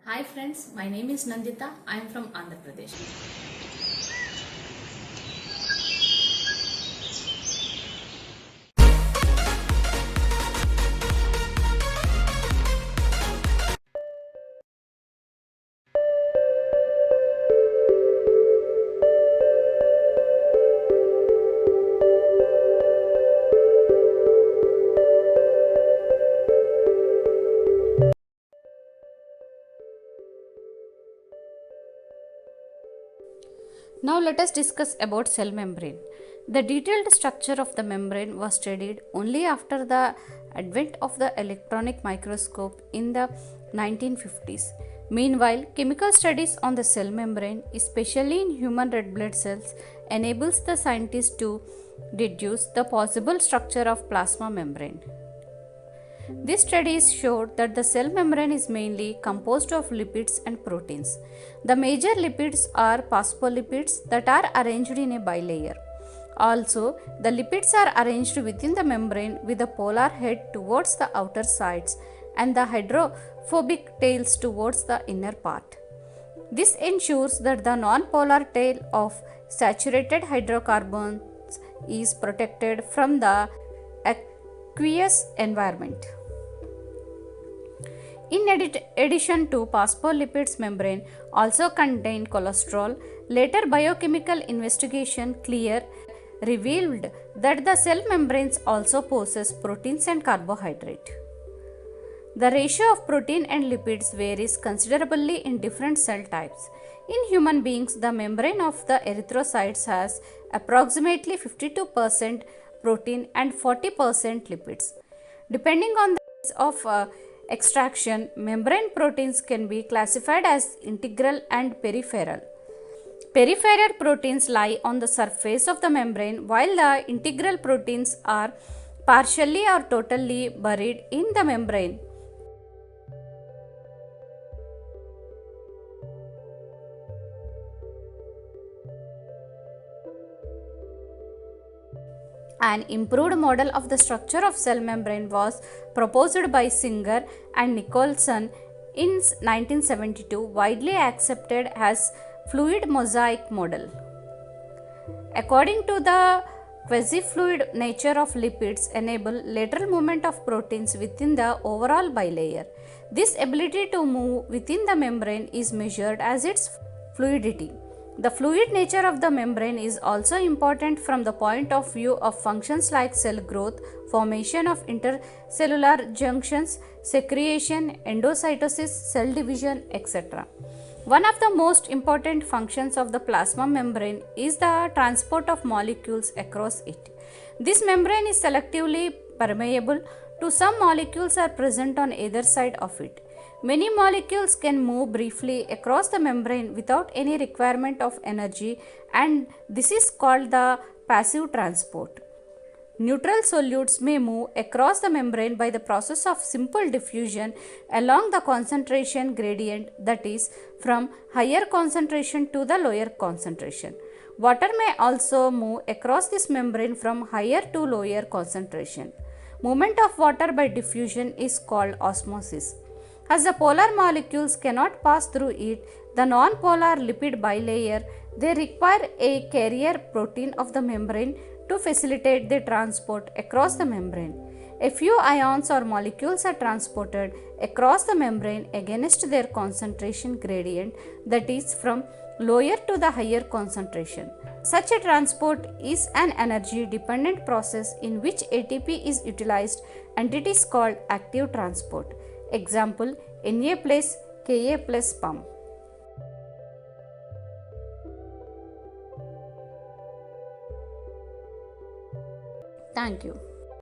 Hi friends, my name is Nandita. I am from Andhra Pradesh. Now let us discuss about cell membrane. The detailed structure of the membrane was studied only after the advent of the electronic microscope in the 1950s. Meanwhile, chemical studies on the cell membrane, especially in human red blood cells, enables the scientists to deduce the possible structure of plasma membrane. These studies showed that the cell membrane is mainly composed of lipids and proteins. The major lipids are phospholipids that are arranged in a bilayer. Also, the lipids are arranged within the membrane with a polar head towards the outer sides and the hydrophobic tails towards the inner part. This ensures that the non-polar tail of saturated hydrocarbons is protected from the aqueous environment. In addition to phospholipids, membrane also contain cholesterol. Later biochemical investigation revealed that the cell membranes also possess proteins and carbohydrate. The ratio of protein and lipids varies considerably in different cell types. In human beings, the membrane of the erythrocytes has approximately 52% protein and 40% lipids. Depending on the size of extraction, membrane proteins can be classified as integral and peripheral. Peripheral proteins lie on the surface of the membrane, while the integral proteins are partially or totally buried in the membrane. An improved model of the structure of cell membrane was proposed by Singer and Nicholson in 1972, widely accepted as fluid mosaic model. According to the quasi-fluid nature of lipids enable lateral movement of proteins within the overall bilayer. This ability to move within the membrane is measured as its fluidity. The fluid nature of the membrane is also important from the point of view of functions like cell growth, formation of intercellular junctions, secretion, endocytosis, cell division, etc. One of the most important functions of the plasma membrane is the transport of molecules across it. This membrane is selectively permeable to some molecules are present on either side of it. Many molecules can move briefly across the membrane without any requirement of energy, and this is called the passive transport. Neutral solutes may move across the membrane by the process of simple diffusion along the concentration gradient, that is, from higher concentration to the lower concentration. Water may also move across this membrane from higher to lower concentration. Movement of water by diffusion is called osmosis. As the polar molecules cannot pass through it, the non-polar lipid bilayer, they require a carrier protein of the membrane to facilitate their transport across the membrane. A few ions or molecules are transported across the membrane against their concentration gradient, that is, from lower to the higher concentration. Such a transport is an energy dependent process in which ATP is utilized, and it is called active transport. Example, Na plus Ka plus pump. Thank you.